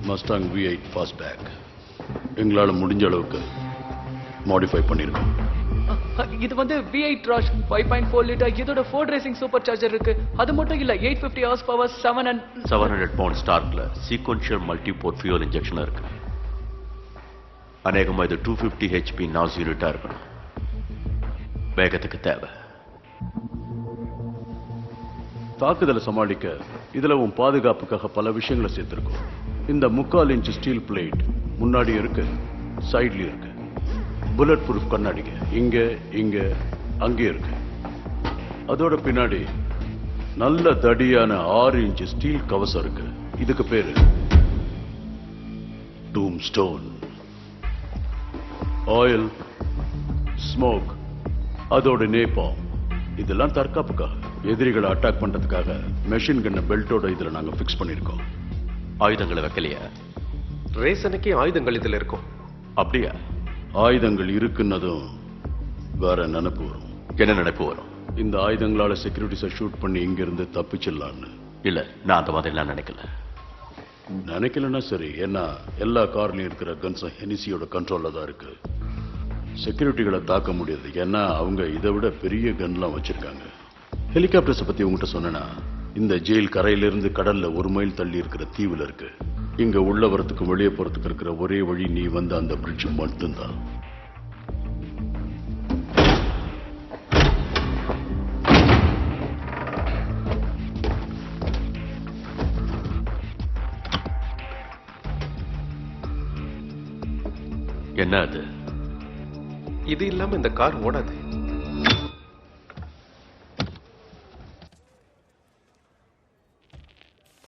Mustang V8 ஃபாஸ்ட்பேக் எங்களால முடிஞ்ச அளவுக்கு மாடிஃபை பண்ணிருக்கோம். இது வந்து V8 Rush 5.4 லிட்டர். இதோட ஃபோர்ட் ரேசிங் சூப்பர் சார்ஜர் இருக்கு. அது மட்டும் இல்ல 850 ஹார்ஸ் பவர் 700 பவுண்ட் ஸ்டார்க்ல sequential multi port fuel injection இருக்கு. அநேகமா இது 250 HP நாஸ் யூனிட்டா இருக்கணும். வேகத்துக்கு தேவை. தாக்குதலை சமாளிக்க இதுல உன் பாதுகாப்புக்காக பல விஷயங்களை சேர்த்திருக்கோம். இந்த 3/4 இன்ச் ஸ்டீல் பிளேட் முன்னாடி இருக்கு, சைட்லயும் இருக்கு. புல்லட் ப்ரூஃப் கண்ணாடிங்க இங்க இங்க அங்கே இருக்கு. அதோட பின்னாடி நல்ல தடியான 6 இன்ச் ஸ்டீல் கவசம் இருக்கு. இதுக்கு பேரு டூம் ஸ்டோன். ஆயில், ஸ்மோக், அதோட நேபாம், இதெல்லாம் தற்காப்புக்காக. எதிரிகளை அட்டாக் பண்றதுக்காக மெஷின் கன்ன பெல்ட்டோட இதுல நாங்க பிக்ஸ் பண்ணிருக்கோம். ஆயுதங்களை வைக்கலையா? ரேசனுக்கே ஆயுதங்கள் இதுல இருக்கும். அப்படியா? ஆயுதங்கள் இருக்குன்னதும் வேற நினைப்பு வரும். என்ன நினைப்பு வரும்? இந்த ஆயுதங்களால செக்யூரிட்டிஸை ஷூட் பண்ணி இங்க இருந்து தப்பிச்சிடலான்னு. இல்ல, நான் அந்த மாதிரி எல்லாம் நினைக்கலன்னா சரி. ஏன்னா எல்லா கார்லயும் இருக்கிற கன்ஸும் ஹெனிசியோட கண்ட்ரோல்ல தான் இருக்கு. செக்யூரிட்டிகளை தாக்க முடியாது, ஏன்னா அவங்க இதை விட பெரிய கன்லாம் வச்சிருக்காங்க. ஹெலிகாப்டர்ஸை பத்தி உங்ககிட்ட சொன்னா, இந்த ஜெயில் கரையிலிருந்து கடல்ல 1 மைல் தள்ளி இருக்கிற தீவுல இருக்கு. இங்க உள்ள வரத்துக்கு வெளியே போறதுக்கு இருக்கிற ஒரே வழி நீ வந்து அந்த பிரிட்ஜ் மட்டும்தான். என்ன அது? இது இல்லாம இந்த கார் ஓடாது.